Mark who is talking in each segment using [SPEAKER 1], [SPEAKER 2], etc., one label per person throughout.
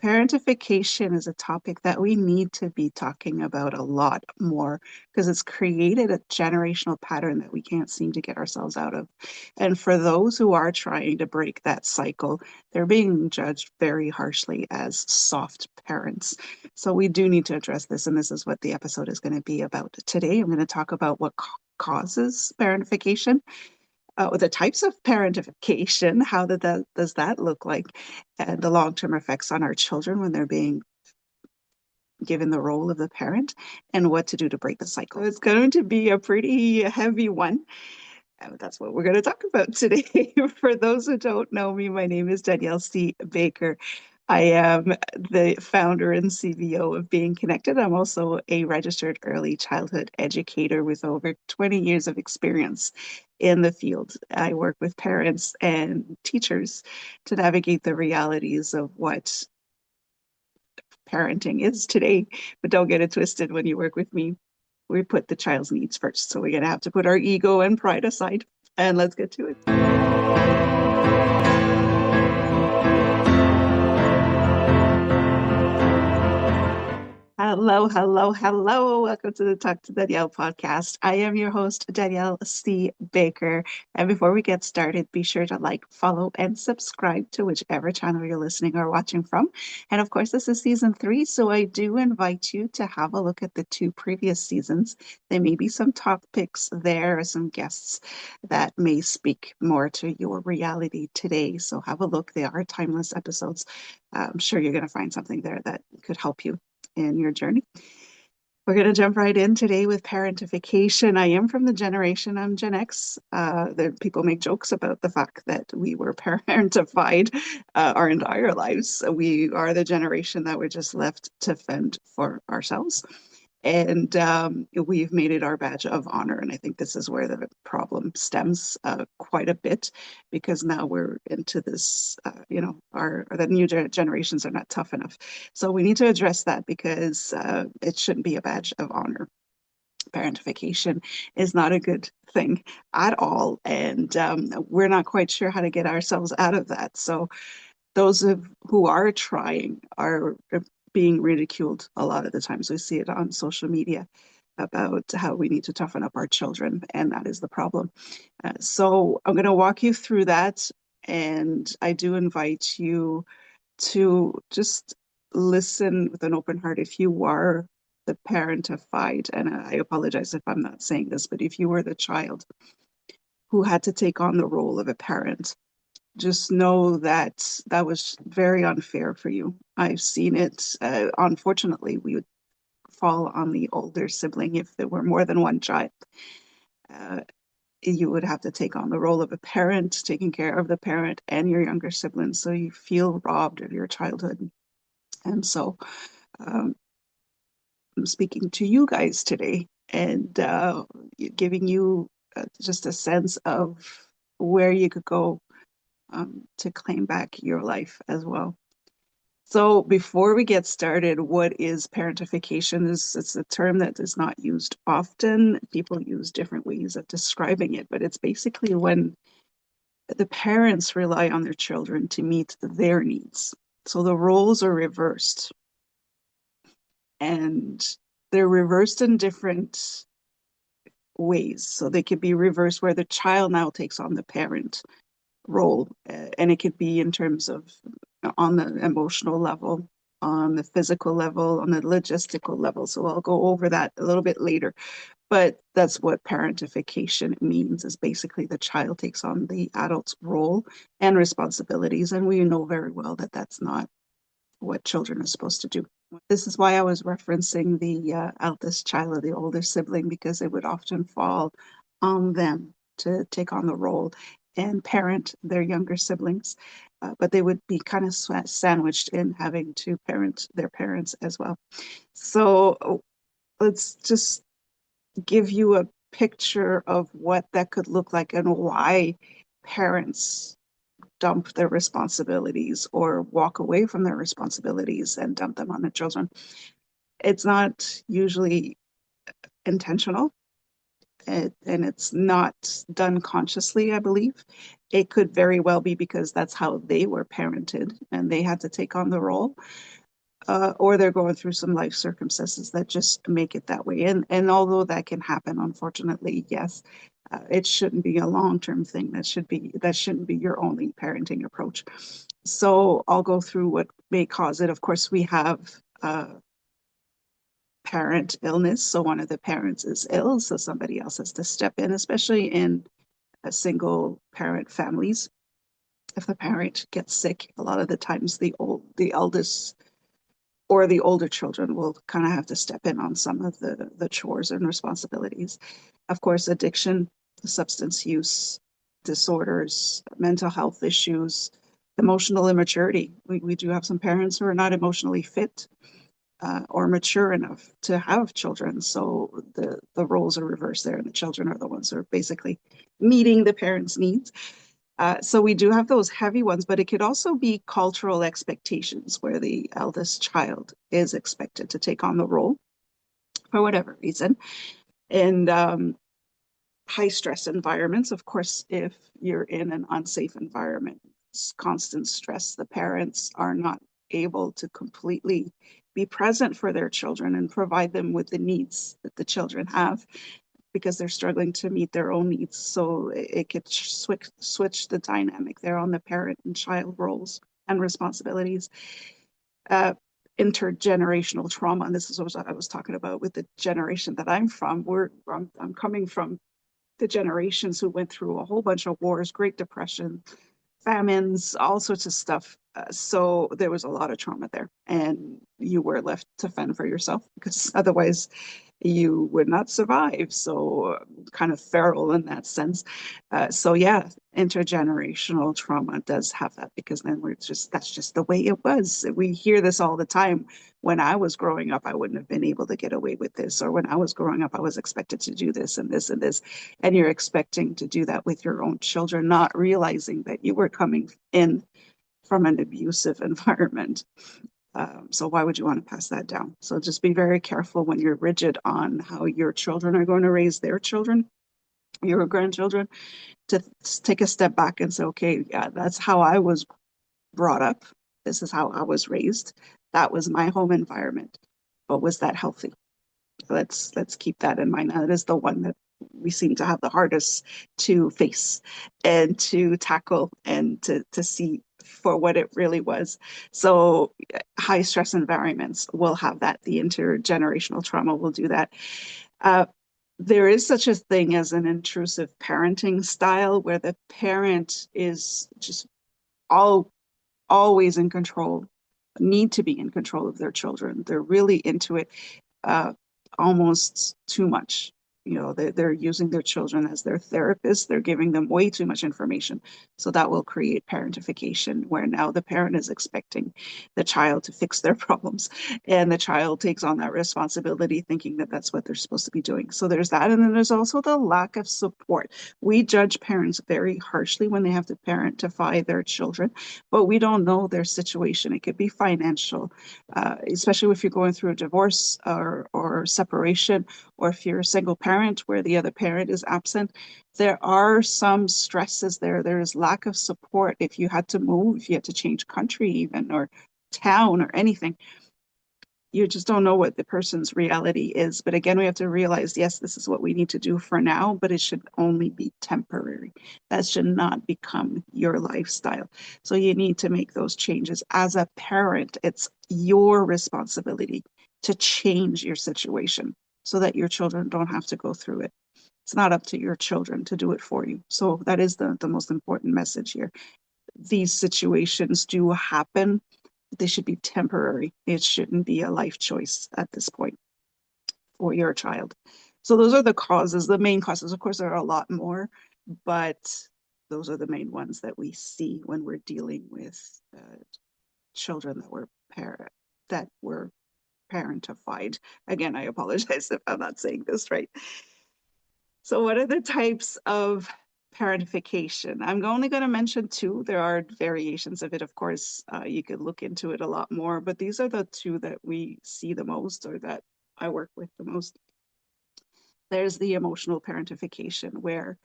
[SPEAKER 1] Parentification is a topic that we need to be talking about a lot more because it's created a generational pattern that we can't seem to get ourselves out of. And for those who are trying to break that cycle, they're being judged very harshly as soft parents. So we do need to address this, and this is what the episode is going to be about today. I'm going to talk about what causes parentification, the types of parentification, how does that look like, and the long-term effects on our children when they're being given the role of the parent, and what to do to break the cycle. It's going to be a pretty heavy one. That's what we're going to talk about today. For those who don't know me, my name is Danielle C. Baker. I am the founder and CVO of Being Connected. I'm also a registered early childhood educator with over 20 years of experience in the field. I work with parents and teachers to navigate the realities of what parenting is today. But don't get it twisted when you work with me. We put the child's needs first. So we're going to have to put our ego and pride aside, and let's get to it. Hello, hello, hello. Welcome to the Talk to Danielle podcast. I am your host, Danielle C. Baker. And before we get started, be sure to like, follow, and subscribe to whichever channel you're listening or watching from. And of course, this is season 3, so I do invite you to have a look at the 2 previous seasons. There may be some topics there or some guests that may speak more to your reality today. So have a look. They are timeless episodes. I'm sure you're going to find something there that could help you in your journey. We're going to jump right in today with parentification. I am from the generation, I'm Gen X. People make jokes about the fact that we were parentified our entire lives. We are the generation that we're just left to fend for ourselves. And we've made it our badge of honor. And I think this is where the problem stems quite a bit, because now we're into this, the new generations are not tough enough. So we need to address that because it shouldn't be a badge of honor. Parentification is not a good thing at all. And we're not quite sure how to get ourselves out of that. So those who are trying are being ridiculed a lot of the times. We see it on social media about how we need to toughen up our children, and that is the problem. So I'm going to walk you through that, and I do invite you to just listen with an open heart if you are the parentified, and I apologize if I'm not saying this, but if you were the child who had to take on the role of a parent, just know that that was very unfair for you. I've seen it. Unfortunately, we would fall on the older sibling if there were more than one child. Uh, you would have to take on the role of a parent, taking care of the parent and your younger siblings, so you feel robbed of your childhood. And so I'm speaking to you guys today and giving you just a sense of where you could go to claim back your life as well. So before we get started, what is parentification? It's a term that is not used often. People use different ways of describing it, but it's basically when the parents rely on their children to meet their needs. So the roles are reversed, and they're reversed in different ways. So they could be reversed where the child now takes on the parent role, and it could be in terms of on the emotional level, on the physical level, on the logistical level. So I'll go over that a little bit later. But that's what parentification means, is basically the child takes on the adult's role and responsibilities. And we know very well that that's not what children are supposed to do. This is why I was referencing the eldest child or the older sibling, because it would often fall on them to take on the role and parent their younger siblings. But they would be kind of sandwiched in having to parent their parents as well. So let's just give you a picture of what that could look like and why parents dump their responsibilities or walk away from their responsibilities and dump them on the children. It's not usually intentional. and it's not done consciously, I believe. It could very well be because that's how they were parented and they had to take on the role, or they're going through some life circumstances that just make it that way. And although that can happen, unfortunately, yes, it shouldn't be a long-term thing. That shouldn't be your only parenting approach. So I'll go through what may cause it. Of course, we have parent illness. So one of the parents is ill, so somebody else has to step in, especially in a single parent families. If the parent gets sick, a lot of the times the eldest or the older children will kind of have to step in on some of the chores and responsibilities. Of course, addiction, substance use disorders, mental health issues, emotional immaturity. We do have some parents who are not emotionally fit or mature enough to have children. So the roles are reversed there, and the children are the ones who are basically meeting the parents' needs. So we do have those heavy ones, but it could also be cultural expectations where the eldest child is expected to take on the role for whatever reason. And high stress environments, of course, if you're in an unsafe environment, it's constant stress, the parents are not able to completely be present for their children and provide them with the needs that the children have because they're struggling to meet their own needs. So it could switch the dynamic there on the parent and child roles and responsibilities. Uh, Intergenerational trauma, and this is what I was talking about with the generation that I'm from. I'm coming from the generations who went through a whole bunch of wars, Great Depression, famines, all sorts of stuff. So there was a lot of trauma there, and you were left to fend for yourself because otherwise you would not survive. So kind of feral in that sense. So yeah, intergenerational trauma does have that because then that's just the way it was. We hear this all the time. When I was growing up, I wouldn't have been able to get away with this, or when I was growing up, I was expected to do this and this and this, and you're expecting to do that with your own children, not realizing that you were coming in from an abusive environment. So why would you want to pass that down? So just be very careful when you're rigid on how your children are going to raise their children, your grandchildren, to take a step back and say, okay, yeah, that's how I was brought up. This is how I was raised. That was my home environment. But was that healthy? Let's keep that in mind. That is the one that we seem to have the hardest to face and to tackle and to see for what it really was. So high stress environments will have that. The intergenerational trauma will do that. Uh, there is such a thing as an intrusive parenting style where the parent is just all always in control, need to be in control of their children. They're really into it, uh, almost too much. You know, they're using their children as their therapists. They're giving them way too much information. So that will create parentification, where now the parent is expecting the child to fix their problems. And the child takes on that responsibility, thinking that that's what they're supposed to be doing. So there's that. And then there's also the lack of support. We judge parents very harshly when they have to parentify their children, but we don't know their situation. It could be financial, especially if you're going through a divorce or separation, or if you're a single parent where the other parent is absent. There are some stresses there. There is lack of support if you had to move, if you had to change country even, or town or anything. You just don't know what the person's reality is. But again, we have to realize, yes, this is what we need to do for now, but it should only be temporary. That should not become your lifestyle. So you need to make those changes. As a parent, it's your responsibility to change your situation so that your children don't have to go through it. It's not up to your children to do it for you. So that is the most important message here. These situations do happen. They should be temporary. It shouldn't be a life choice at this point for your child. So those are the causes, the main causes. Of course, there are a lot more, but those are the main ones that we see when we're dealing with children that were parentified. Again, I apologize if I'm not saying this right. So what are the types of parentification? I'm only going to mention two. There are variations of it, of course. You could look into it a lot more, but these are the two that we see the most or that I work with the most. There's the emotional parentification, where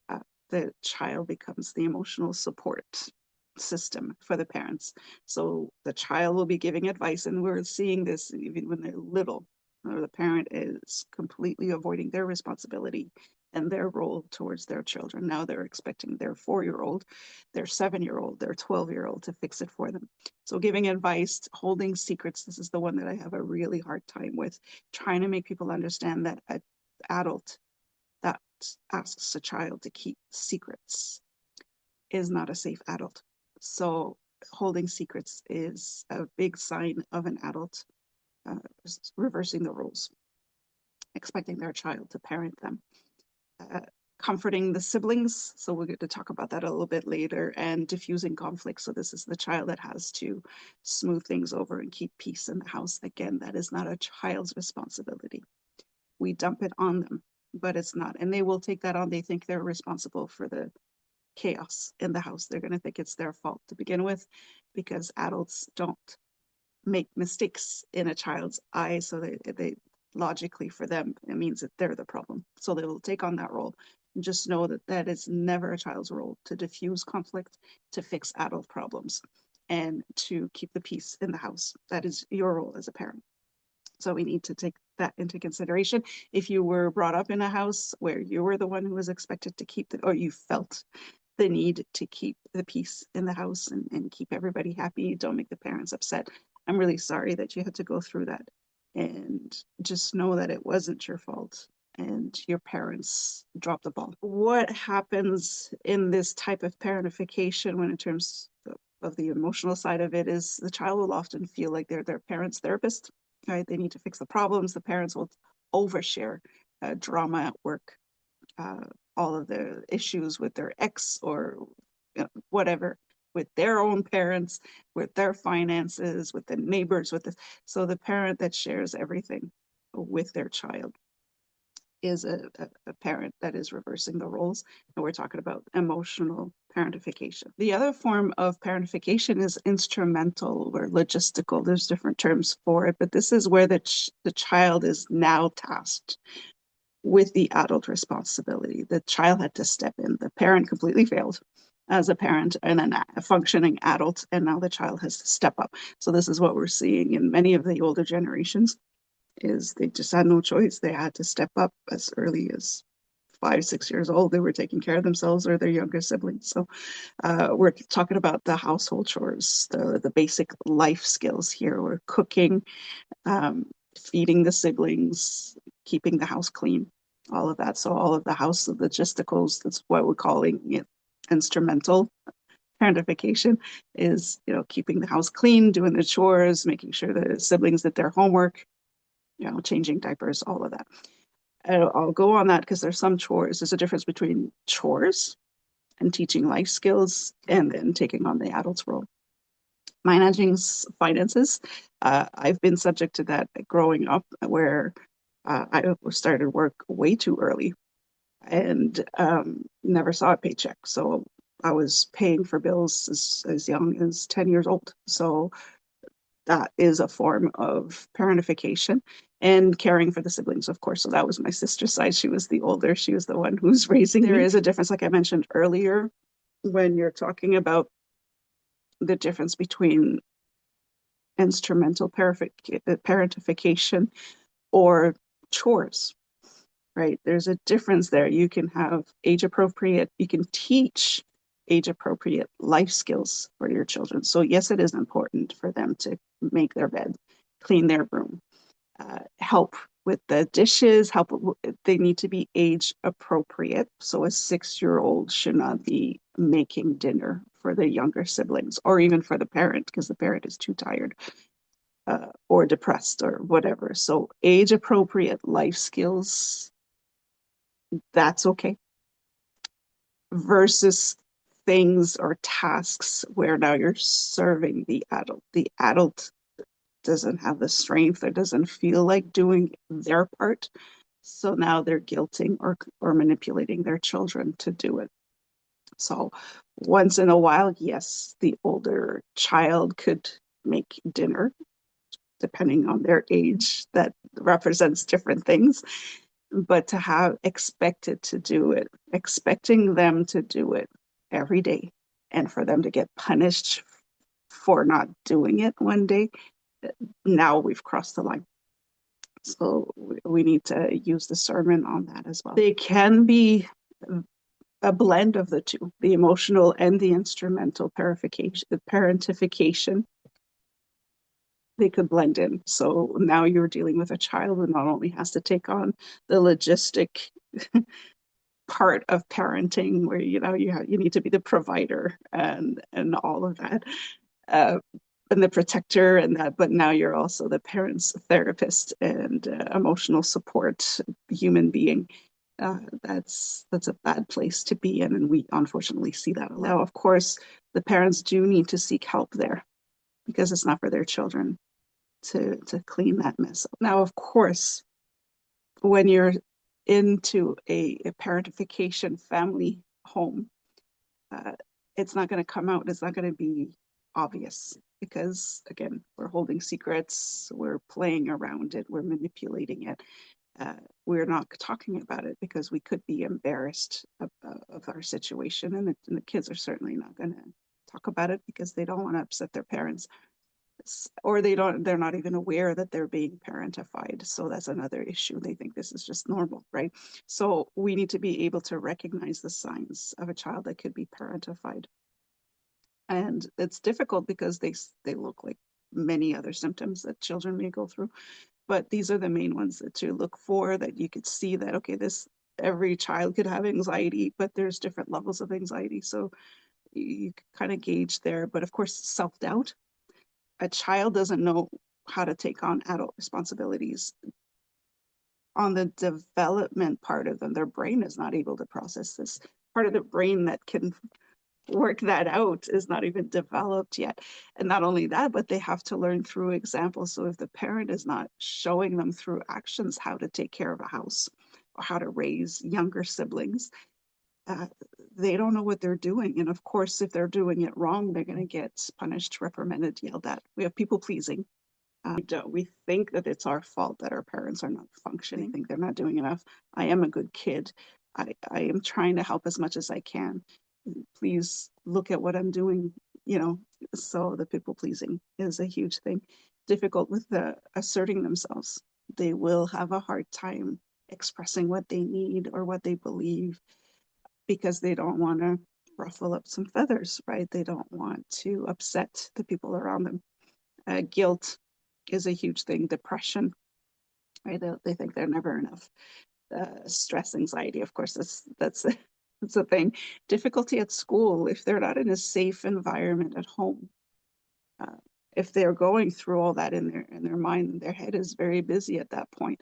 [SPEAKER 1] uh, the child becomes the emotional support system for the parents. So the child will be giving advice, and we're seeing this even when they're little. The parent is completely avoiding their responsibility and their role towards their children. Now they're expecting their 4-year-old, their 7-year-old, their 12-year-old to fix it for them. So giving advice, holding secrets, this is the one that I have a really hard time with, trying to make people understand that an adult that asks a child to keep secrets is not a safe adult. So holding secrets is a big sign of an adult uh, reversing the roles, expecting their child to parent them. Uh, Comforting the siblings. So we're going to talk about that a little bit later, and diffusing conflict. So this is the child that has to smooth things over and keep peace in the house. Again, that is not a child's responsibility. We dump it on them, but it's not. And they will take that on. They think they're responsible for the chaos in the house. They're going to think it's their fault to begin with, because adults don't make mistakes in a child's eyes. So they logically, for them, it means that they're the problem. So they will take on that role. And just know that that is never a child's role, to diffuse conflict, to fix adult problems, and to keep the peace in the house. That is your role as a parent. So we need to take that into consideration. If you were brought up in a house where you were the one who was expected to keep the, or you felt the need to keep the peace in the house and keep everybody happy, don't make the parents upset. I'm really sorry that you had to go through that. And just know that it wasn't your fault and your parents dropped the ball. What happens in this type of parentification, when in terms of the emotional side of it, is the child will often feel like they're their parents' therapist, right? They need to fix the problems. The parents will overshare drama at work, uh, all of the issues with their ex or whatever, with their own parents, with their finances, with the neighbors, with the, so the parent that shares everything with their child is a parent that is reversing the roles. And we're talking about emotional parentification. The other form of parentification is instrumental or logistical. There's different terms for it, but this is where the child is now tasked with the adult responsibility. The child had to step in. The parent completely failed as a parent and a functioning adult, and now the child has to step up. So this is what we're seeing in many of the older generations, is they just had no choice. They had to step up as early as 5, 6 years old. They were taking care of themselves or their younger siblings. So we're talking about the household chores, the basic life skills here. We're cooking, um, feeding the siblings, keeping the house clean, all of that. So all of the house logisticals, that's what we're calling it, instrumental parentification, is, keeping the house clean, doing the chores, making sure the siblings did their homework, changing diapers, all of that. I'll go on that because there's some chores. There's a difference between chores and teaching life skills and then taking on the adult's role. Managing finances. I've been subject to that growing up, where I started work way too early and never saw a paycheck. So I was paying for bills as young as 10 years old. So that is a form of parentification, and caring for the siblings, of course. So that was my sister's side. She was the older. She was the one who's raising me. There is a difference, like I mentioned earlier, when you're talking about the difference between instrumental parentification or chores, right? There's a difference there. You can have age appropriate, you can teach age appropriate life skills for your children. So yes, it is important for them to make their bed, clean their room, help with the dishes, they need to be age appropriate. So a 6-year-old should not be making dinner for the younger siblings or even for the parent, because the parent is too tired or depressed or whatever. So age appropriate life skills, that's okay. Versus things or tasks where now you're serving the adult. The adult doesn't have the strength or doesn't feel like doing their part. So now they're guilting or manipulating their children to do it. So once in a while, yes, the older child could make dinner, depending on their age. That represents different things. but to have expected to do it, expecting them to do it every day, and for them to get punished for not doing it one day, now we've crossed the line. So we need to use discernment on that as well. They can be a blend of the two, the emotional and the instrumental parentification. They could blend in. So now you're dealing with a child who not only has to take on the logistic part of parenting, where you need to be the provider and all of that, uh, and the protector and that, but now you're also the parent's therapist and emotional support human being. That's a bad place to be in, and we unfortunately see that a lot. Now, of course, the parents do need to seek help there because it's not for their children to clean that mess up. Now, of course, when you're into a parentification family home, uh, it's not going to come out. It's not going to be obvious because, again, we're holding secrets, we're playing around it, we're manipulating it. Uh, we're not talking about it because we could be embarrassed of our situation, and the kids are certainly not going to talk about it because they don't want to upset their parents, or they're not even aware that they're being parentified. So that's another issue. They think this is just normal, right? So we need to be able to recognize the signs of a child that could be parentified. And it's difficult because they look like many other symptoms that children may go through, but these are the main ones that you look for, that you could see that, okay, every child could have anxiety, but there's different levels of anxiety. So you kind of gauge there. But of course, self-doubt. A child doesn't know how to take on adult responsibilities. On the development part of them, their brain is not able to process this. Part of the brain that can work that out is not even developed yet. And not only that, but they have to learn through examples. So if the parent is not showing them through actions how to take care of a house or how to raise younger siblings, uh, they don't know what they're doing. And of course, if they're doing it wrong, they're going to get punished, reprimanded, yelled at. We have people pleasing. We think that it's our fault that our parents are not functioning. I think they're not doing enough. I am a good kid. I am trying to help as much as I can. Please look at what I'm doing, you know. So the people pleasing is a huge thing. Difficult with asserting themselves. They will have a hard time expressing what they need or what they believe because they don't want to ruffle up some feathers, right? They don't want to upset the people around them. Guilt is a huge thing. Depression, right? They think they're never enough. Stress, anxiety, of course, that's a thing. Difficulty at school if they're not in a safe environment at home. Uh, if they're going through all that in their mind, their head is very busy at that point.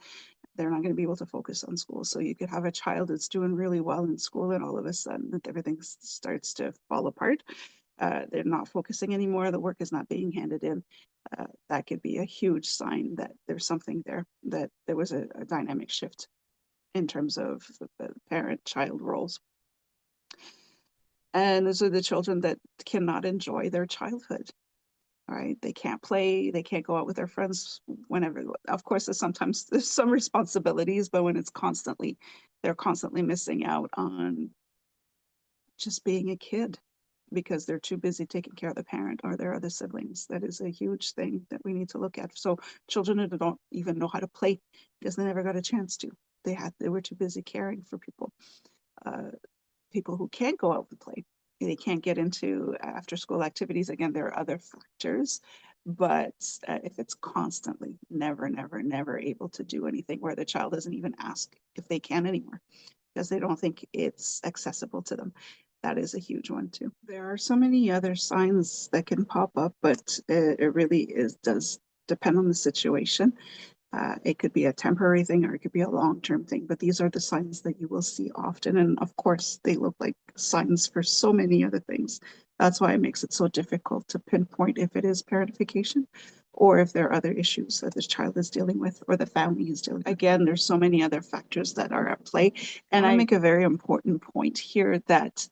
[SPEAKER 1] They're not going to be able to focus on school. So you could have a child that's doing really well in school, and all of a sudden everything starts to fall apart. They're not focusing anymore. The work is not being handed in. That could be a huge sign that there's something there, that there was a dynamic shift in terms of the parent-child roles. And those are the children that cannot enjoy their childhood. Right? They can't play, they can't go out with their friends whenever. Of course, there's some responsibilities, but when they're constantly missing out on just being a kid because they're too busy taking care of the parent or their other siblings. That is a huge thing that we need to look at. So children who don't even know how to play because they never got a chance to. They were too busy caring for people. People who can't go out and play. They can't get into after school activities. Again, there are other factors, but if it's constantly never able to do anything, where the child doesn't even ask if they can anymore because they don't think it's accessible to them, that is a huge one too. There are so many other signs that can pop up, but it really does depend on the situation. It could be a temporary thing or it could be a long-term thing, but these are the signs that you will see often. And of course, they look like signs for so many other things. That's why it makes it so difficult to pinpoint if it is parentification or if there are other issues that this child is dealing with or the family is dealing with. Again, there's so many other factors that are at play. And I make a very important point here that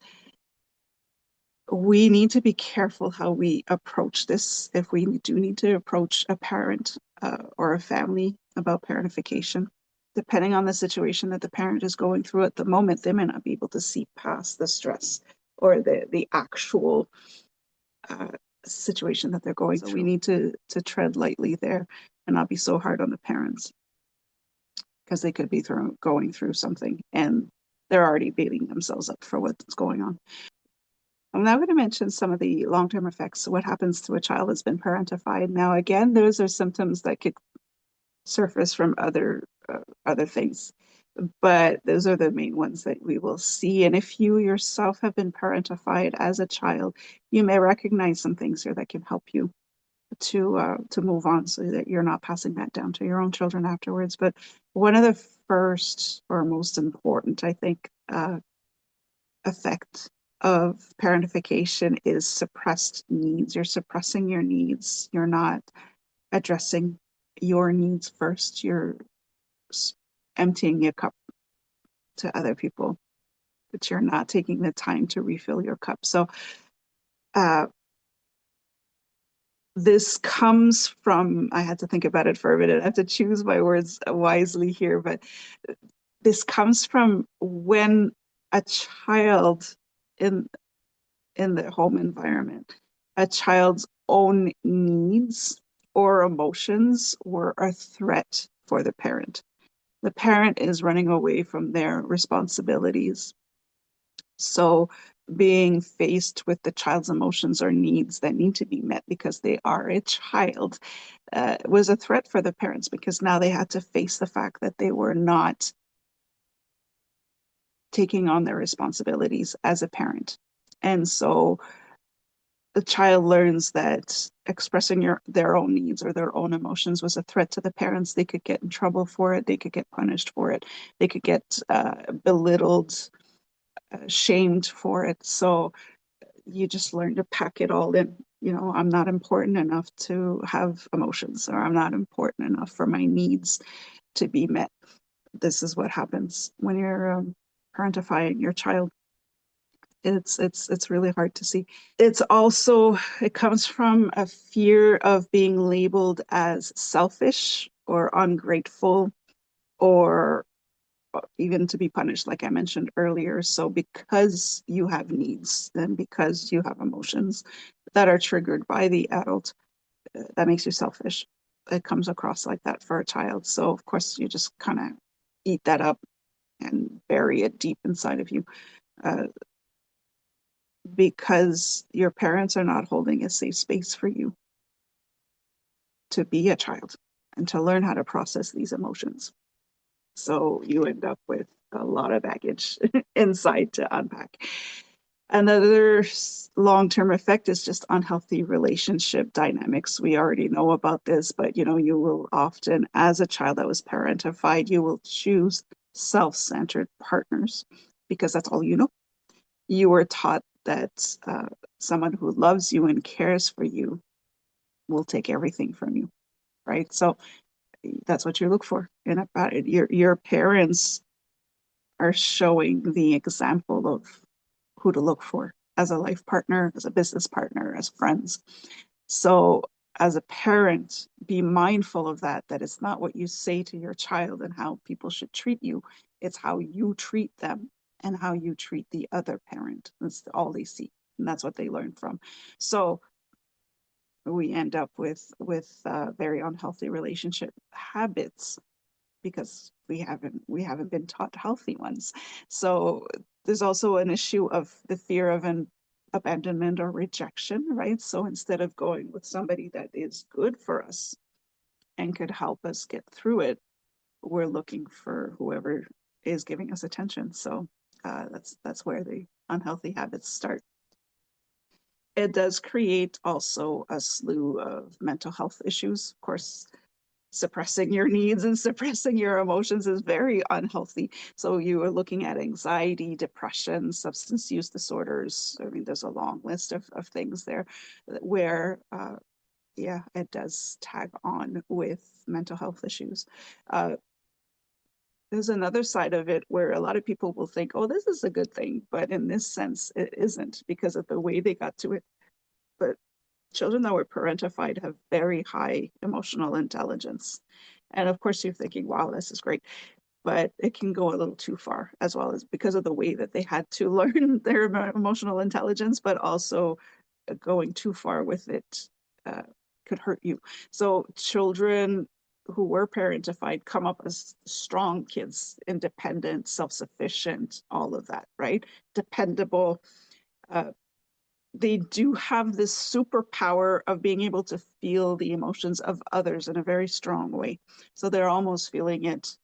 [SPEAKER 1] we need to be careful how we approach this. If we do need to approach a parent or a family about parentification, depending on the situation that the parent is going through at the moment, they may not be able to see past the stress or the actual uh, situation that they're going through. So we need to tread lightly there and not be so hard on the parents, because they could be going through something and they're already beating themselves up for what's going on. I'm now going to mention some of the long-term effects. So what happens to a child that's been parentified? Now, again, those are symptoms that could surface from other things, but those are the main ones that we will see. And if you yourself have been parentified as a child, you may recognize some things here that can help you to move on, so that you're not passing that down to your own children afterwards. But one of the first or most important, I think, effect of parentification is suppressed needs. You're suppressing your needs. You're not addressing your needs first. You're emptying your cup to other people, but you're not taking the time to refill your cup. So this comes from, I had to think about it for a minute. I have to choose my words wisely here, but this comes from when a child in the home environment, a child's own needs or emotions were a threat for the parent. The parent is running away from their responsibilities. So being faced with the child's emotions or needs that need to be met because they are a child was a threat for the parents, because now they had to face the fact that they were not taking on their responsibilities as a parent. And so the child learns that expressing their own needs or their own emotions was a threat to the parents. They could get in trouble for it. They could get punished for it. They could get belittled, shamed for it. So you just learn to pack it all in. You know, I'm not important enough to have emotions, or I'm not important enough for my needs to be met. This is what happens when you're parentifying your child. It's really hard to see. It's also, it comes from a fear of being labeled as selfish or ungrateful, or even to be punished, like I mentioned earlier. So because you have needs and because you have emotions that are triggered by the adult, that makes you selfish. It comes across like that for a child. So of course you just kind of eat that up and bury it deep inside of you, uh, because your parents are not holding a safe space for you to be a child and to learn how to process these emotions. So you end up with a lot of baggage inside to unpack. Another long-term effect is just unhealthy relationship dynamics. We already know about this, but you know, you will often, as a child that was parentified, you will choose self-centered partners because that's all you know. You were taught that someone who loves you and cares for you will take everything from you, right? So that's what you look for in a parent. Your parents are showing the example of who to look for as a life partner, as a business partner, as friends. So as a parent, be mindful of that, that it's not what you say to your child and how people should treat you. It's how you treat them and how you treat the other parent. That's all they see. And that's what they learn from. So we end up with very unhealthy relationship habits because we haven't been taught healthy ones. So there's also an issue of the fear of an abandonment or rejection, right? So instead of going with somebody that is good for us and could help us get through it, we're looking for whoever is giving us attention. So that's where the unhealthy habits start. It does create also a slew of mental health issues. Of course, suppressing your needs and suppressing your emotions is very unhealthy. So you are looking at anxiety, depression, substance use disorders. I mean, there's a long list of things there where, yeah, it does tag on with mental health issues. There's another side of it where a lot of people will think, oh, this is a good thing. But in this sense, it isn't because of the way they got to it. But children that were parentified have very high emotional intelligence. And of course, you're thinking, wow, this is great. but it can go a little too far, as well as because of the way that they had to learn their emotional intelligence, but also going too far with it uh, could hurt you. So children who were parentified come up as strong kids, independent, self-sufficient, all of that, right? Dependable. Uh, they do have this superpower of being able to feel the emotions of others in a very strong way. So they're almost feeling it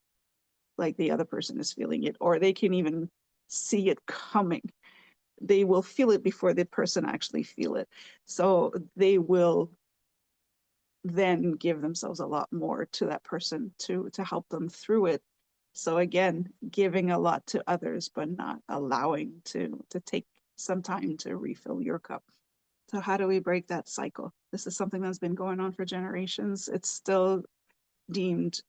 [SPEAKER 1] like the other person is feeling it, or they can even see it coming. They will feel it before the person actually feel it. So they will then give themselves a lot more to that person to help them through it. So again, giving a lot to others, but not allowing to take some time to refill your cup. So how do we break that cycle? This is something that's been going on for generations. It's still deemed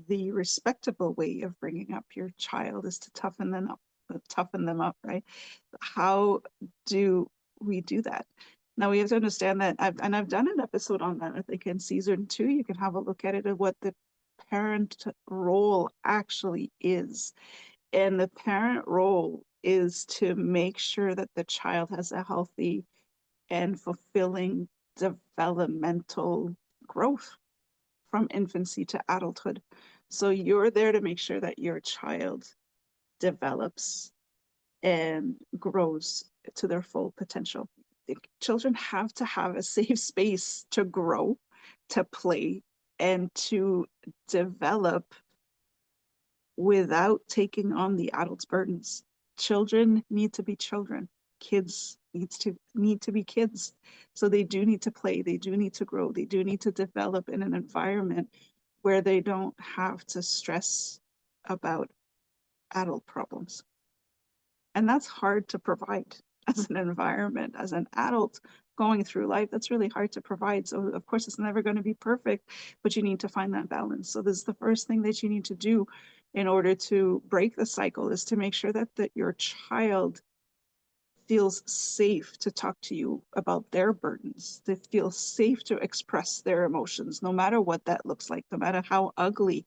[SPEAKER 1] the respectable way of bringing up your child is to toughen them up, right? How do we do that? Now we have to understand that I've done an episode on that, I think in season 2. You can have a look at it of what the parent role actually is. And the parent role is to make sure that the child has a healthy and fulfilling developmental growth from infancy to adulthood. So you're there to make sure that your child develops and grows to their full potential. Children have to have a safe space to grow, to play, and to develop without taking on the adult's burdens. Children need to be children. Kids need to be kids. So they do need to play, they do need to grow, they do need to develop in an environment where they don't have to stress about adult problems. And that's hard to provide as an environment, as an adult going through life. That's really hard to provide. So, of course, it's never going to be perfect, but you need to find that balance. So, this is the first thing that you need to do in order to break the cycle, is to make sure that your child feels safe to talk to you about their burdens, to feel safe to express their emotions, no matter what that looks like, no matter how ugly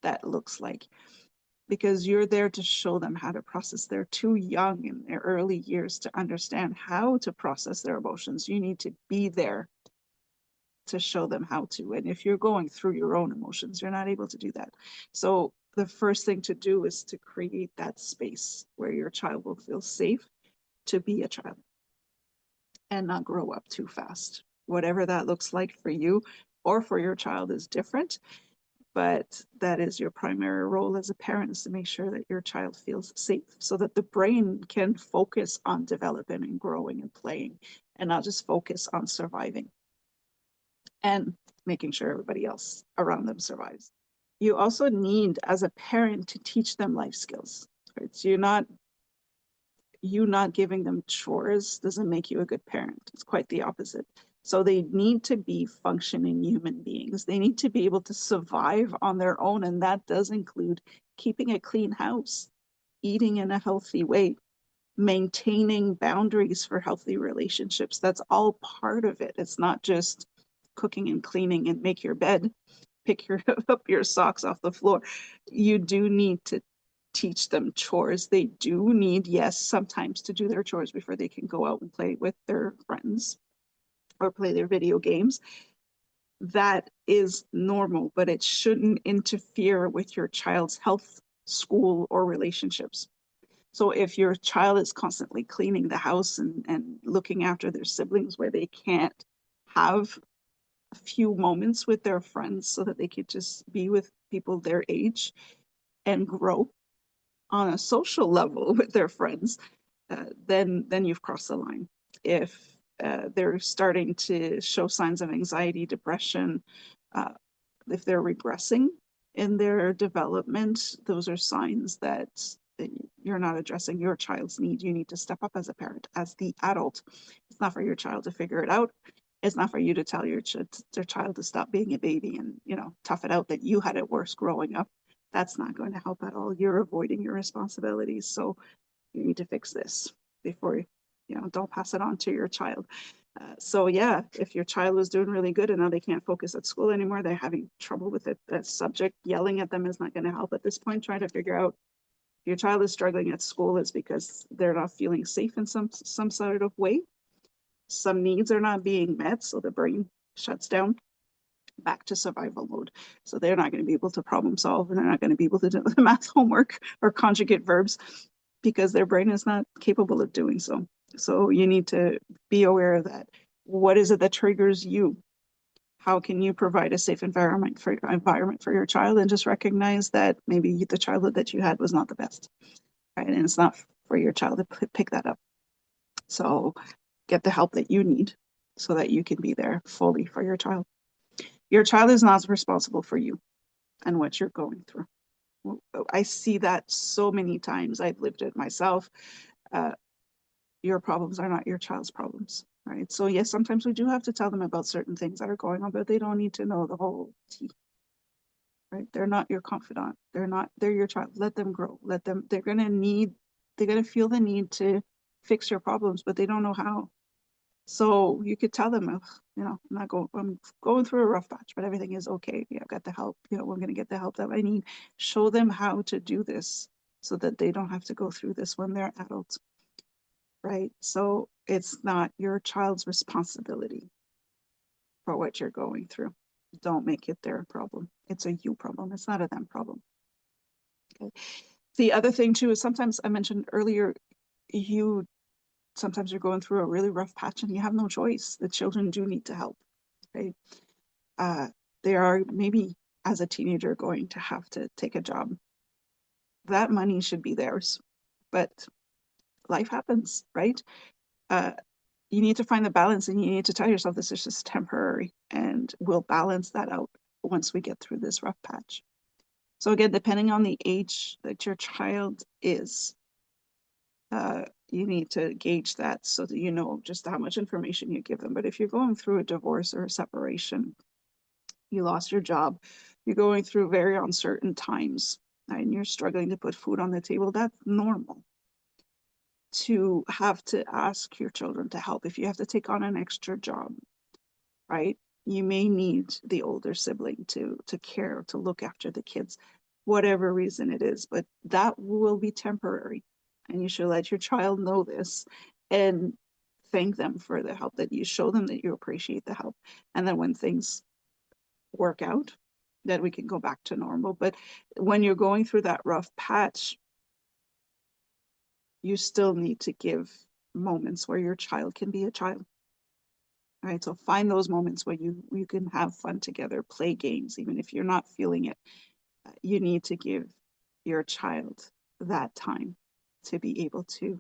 [SPEAKER 1] that looks like, because you're there to show them how to process. They're too young in their early years to understand how to process their emotions. You need to be there to show them how to. And if you're going through your own emotions, you're not able to do that. So the first thing to do is to create that space where your child will feel safe to be a child and not grow up too fast. Whatever that looks like for you or for your child is different, but that is your primary role as a parent, is to make sure that your child feels safe so that the brain can focus on developing and growing and playing, and not just focus on surviving and making sure everybody else around them survives. You also need, as a parent, to teach them life skills. Right? So you not giving them chores doesn't make you a good parent. It's quite the opposite. So they need to be functioning human beings. They need to be able to survive on their own. And that does include keeping a clean house, eating in a healthy way, maintaining boundaries for healthy relationships. That's all part of it. It's not just cooking and cleaning and make your bed, pick up your socks off the floor. You do need to teach them chores. They do need, yes, sometimes to do their chores before they can go out and play with their friends or play their video games. That is normal, but it shouldn't interfere with your child's health, school, or relationships. So if your child is constantly cleaning the house and looking after their siblings where they can't have a few moments with their friends so that they could just be with people their age and grow on a social level with their friends, then you've crossed the line. If they're starting to show signs of anxiety, depression, uh, if they're regressing in their development, those are signs that you're not addressing your child's need. You need to step up as a parent, as the adult. It's not for your child to figure it out. It's not for you to tell your child to stop being a baby and, tough it out that you had it worse growing up. That's not going to help at all. You're avoiding your responsibilities. So you need to fix this before, don't pass it on to your child. So yeah, if your child was doing really good and now they can't focus at school anymore, they're having trouble with it, that subject, yelling at them is not going to help at this point. Try to figure out if your child is struggling at school, it's because they're not feeling safe in some sort of way. Some needs are not being met, so the brain shuts down back to survival mode. So they're not going to be able to problem solve, and they're not going to be able to do the math homework or conjugate verbs because their brain is not capable of doing so. So you need to be aware of that. What is it that triggers you? How can you provide a safe environment for your child, and just recognize that maybe the childhood that you had was not the best, right? And it's not for your child to pick that up. So get the help that you need so that you can be there fully for your child. Your child is not responsible for you and what you're going through. I see that so many times. I've lived it myself. Uh, your problems are not your child's problems, right? So yes, sometimes we do have to tell them about certain things that are going on, but they don't need to know the whole tea, right? They're not your confidant. They're your child. Let them grow. They're gonna feel the need to fix your problems, but they don't know how. So you could tell them, I'm going through a rough patch, but everything is okay. Yeah, I've got the help. We're going to get the help that I need. Show them how to do this so that they don't have to go through this when they're adults, right? So it's not your child's responsibility for what you're going through. Don't make it their problem. It's a you problem. It's not a them problem. Okay. The other thing too is sometimes I mentioned earlier, you sometimes you're going through a really rough patch and you have no choice. The children do need to help, right? They are maybe as a teenager going to have to take a job. That money should be theirs, but life happens, right? Uh, you need to find the balance, and you need to tell yourself this is just temporary, and we'll balance that out once we get through this rough patch. So again, depending on the age that your child is, you need to gauge that so that you know just how much information you give them. But if you're going through a divorce or a separation, you lost your job, you're going through very uncertain times, and you're struggling to put food on the table, that's normal. To have to ask your children to help, if you have to take on an extra job, right? You may need the older sibling to care, to look after the kids, whatever reason it is, but that will be temporary. And you should let your child know this and thank them for the help, that you show them that you appreciate the help. And then when things work out, that we can go back to normal. But when you're going through that rough patch, you still need to give moments where your child can be a child. All right, so find those moments where you can have fun together, play games, even if you're not feeling it. You need to give your child that time to be able to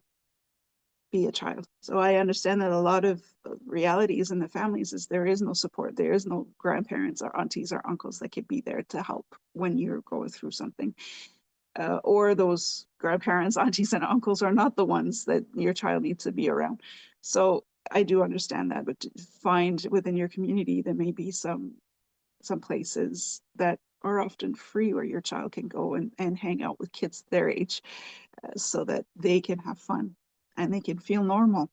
[SPEAKER 1] be a child. So I understand that a lot of realities in the families is there is no support. There is no grandparents or aunties or uncles that could be there to help when you're going through something. Or those grandparents, aunties, and uncles are not the ones that your child needs to be around. So I do understand that, but to find within your community, there may be some places that are often free where your child can go and hang out with kids their age, so that they can have fun and they can feel normal.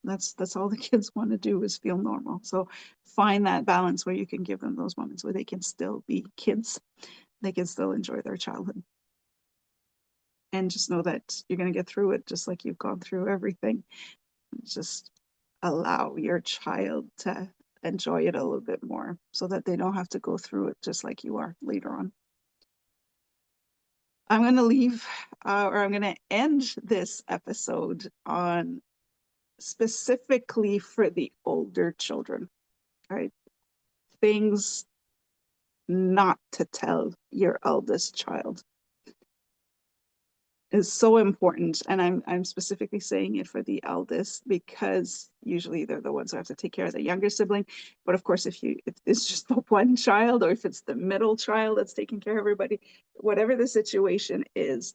[SPEAKER 1] That's all the kids want to do, is feel normal. So find that balance where you can give them those moments where they can still be kids. They can still enjoy their childhood. And just know that you're going to get through it just like you've gone through everything. Just allow your child to enjoy it a little bit more so that they don't have to go through it just like you are later on. I'm going to leave, or I'm going to end this episode on specifically for the older children, right? Things not to tell your eldest child is so important. And I'm specifically saying it for the eldest because usually they're the ones who have to take care of the younger sibling. But of course, if it's just the one child, or if it's the middle child that's taking care of everybody, whatever the situation is,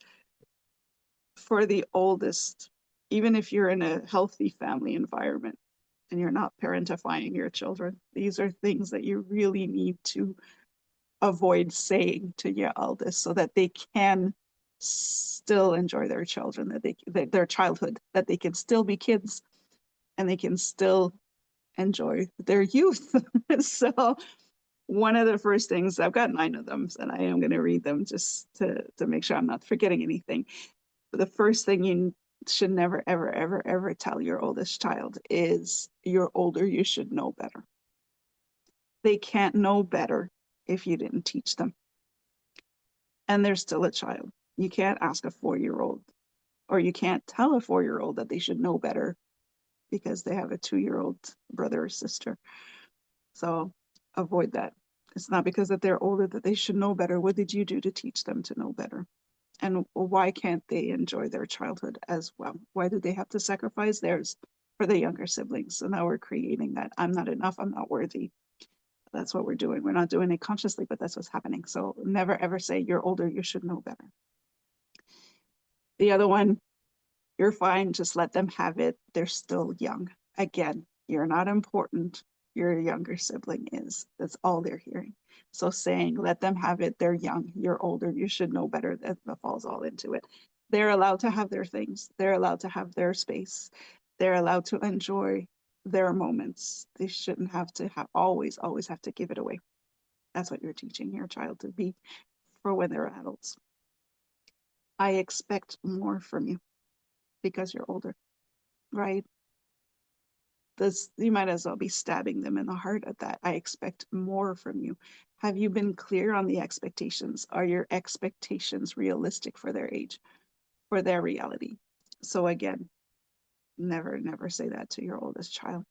[SPEAKER 1] for the oldest, even if you're in a healthy family environment and you're not parentifying your children, these are things that you really need to avoid saying to your eldest so that they can still enjoy their children, that their childhood, that they can still be kids and they can still enjoy their youth. So one of the first things, I've got 9 of them, and I am going to read them just to make sure I'm not forgetting anything. The first thing you should never, ever, ever, ever tell your oldest child is, you're older, you should know better. They can't know better if you didn't teach them. And they're still a child. You can't ask a 4-year-old, or you can't tell a 4-year-old that they should know better because they have a 2-year-old brother or sister. So avoid that. It's not because that they're older that they should know better. What did you do to teach them to know better? And why can't they enjoy their childhood as well? Why do they have to sacrifice theirs for the younger siblings? So now we're creating that I'm not enough, I'm not worthy. That's what we're doing. We're not doing it consciously, but that's what's happening. So never ever say, you're older, you should know better. The other one, you're fine, just let them have it. They're still young. Again, you're not important. Your younger sibling is. That's all they're hearing. So saying, let them have it, they're young, you're older, you should know better, that falls all into it. They're allowed to have their things. They're allowed to have their space. They're allowed to enjoy their moments. They shouldn't have to always have to give it away. That's what you're teaching your child to be for when they're adults. I expect more from you because you're older, right? You might as well be stabbing them in the heart at that. I expect more from you. Have you been clear on the expectations? Are your expectations realistic for their age, for their reality? So again, never say that to your oldest child.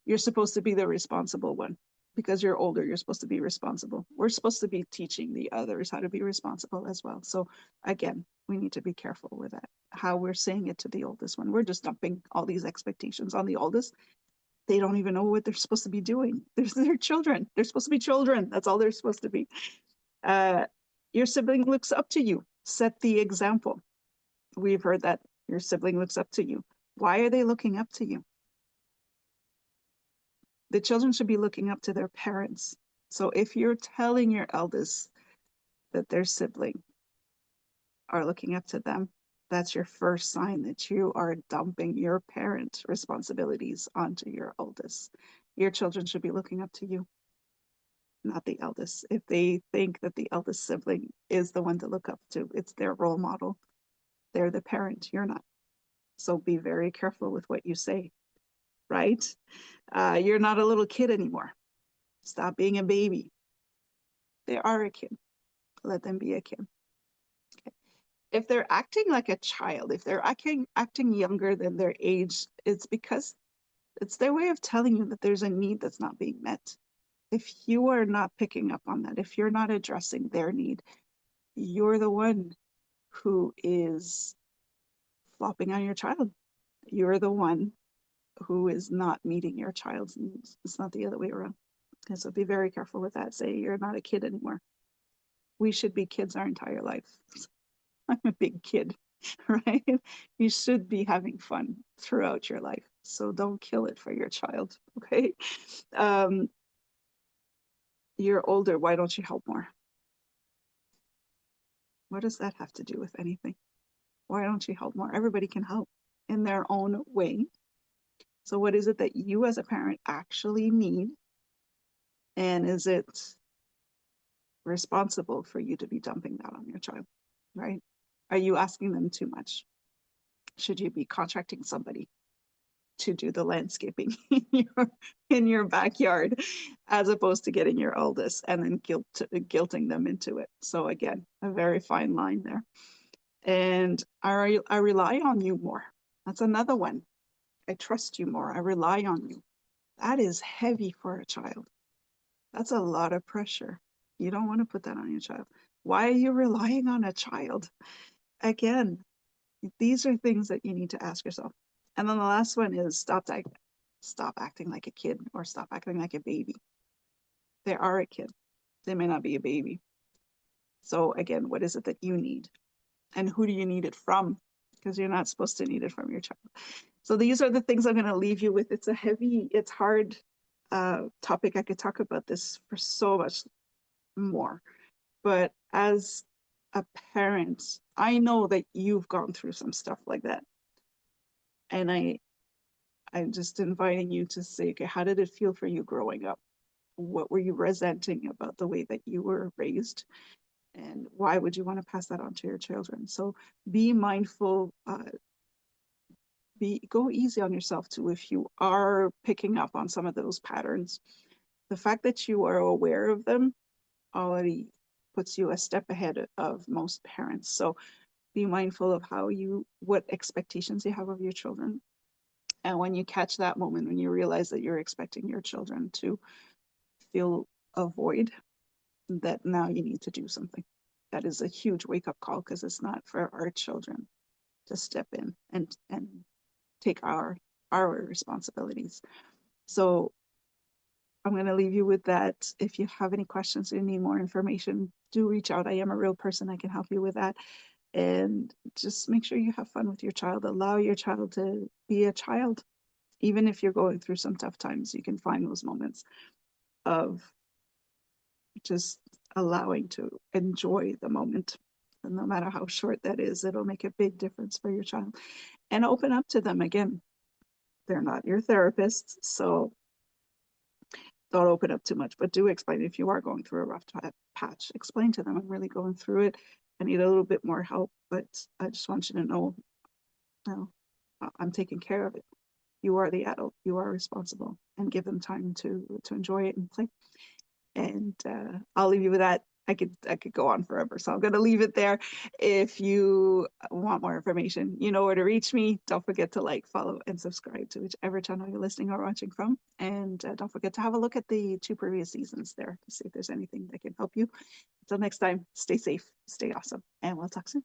[SPEAKER 1] You're supposed to be the responsible one. Because you're older, you're supposed to be responsible. We're supposed to be teaching the others how to be responsible as well. So again, we need to be careful with that, how we're saying it to the oldest one. We're just dumping all these expectations on the oldest. They don't even know what they're supposed to be doing. They're children. They're supposed to be children. That's all they're supposed to be. Your sibling looks up to you. Set the example. We've heard that your sibling looks up to you. Why are they looking up to you? The children should be looking up to their parents. So if you're telling your eldest that their sibling are looking up to them, that's your first sign that you are dumping your parent responsibilities onto your oldest. Your children should be looking up to you, not the eldest. If they think that the eldest sibling is the one to look up to, it's their role model. They're the parent, you're not. So be very careful with what you say, right? You're not a little kid anymore. Stop being a baby. They are a kid. Let them be a kid. Okay. If they're acting like a child, if they're acting younger than their age, it's because it's their way of telling you that there's a need that's not being met. If you are not picking up on that, if you're not addressing their need, you're the one who is flopping on your child. You're the one who is not meeting your child's needs. It's not the other way around. And so be very careful with that. Say you're not a kid anymore. We should be kids our entire life. I'm a big kid, right? You should be having fun throughout your life. So don't kill it for your child, okay? You're older. Why don't you help more? What does that have to do with anything? Why don't you help more? Everybody can help in their own way. So what is it that you as a parent actually need? And is it responsible for you to be dumping that on your child, right? Are you asking them too much? Should you be contracting somebody to do the landscaping in your backyard as opposed to getting your eldest and then guilting them into it? So again, a very fine line there. And I rely on you more. That's another one. I trust you more. I rely on you. That is heavy for a child. That's a lot of pressure. You don't want to put that on your child. Why are you relying on a child? Again, these are things that you need to ask yourself. And then the last one is stop acting like a kid or stop acting like a baby. They are a kid. They may not be a baby. So again, what is it that you need? And who do you need it from? Because you're not supposed to need it from your child. So these are the things I'm going to leave you with. It's a heavy, it's hard topic. I could talk about this for so much more. But as a parent, I know that you've gone through some stuff like that. And I I'm just inviting you to say, okay, how did it feel for you growing up? What were you resenting about the way that you were raised? And why would you want to pass that on to your children? So be mindful, go easy on yourself too if you are picking up on some of those patterns. The fact that you are aware of them already puts you a step ahead of most parents. So be mindful of what expectations you have of your children. And when you catch that moment, when you realize that you're expecting your children to feel a void, that now you need to do something. That is a huge wake up call because it's not for our children to step in and take our responsibilities. So I'm going to leave you with that. If you have any questions or need more information, do reach out. I am a real person. I can help you with that. And just make sure you have fun with your child. Allow your child to be a child. Even if you're going through some tough times, you can find those moments of just allowing to enjoy the moment. And no matter how short that is, it'll make a big difference for your child. And open up to them again. They're not your therapists, so don't open up too much, but do explain if you are going through a rough patch. Explain to them, I'm really going through it. I need a little bit more help, but I just want you to know, no, I'm taking care of it. You are the adult. You are responsible, and give them time to enjoy it and play. And I'll leave you with that. I could go on forever, so I'm going to leave it there. If you want more information, you know where to reach me. Don't forget to like, follow, and subscribe to whichever channel you're listening or watching from. And don't forget to have a look at the 2 previous seasons there to see if there's anything that can help you. Until next time, stay safe, stay awesome, and we'll talk soon.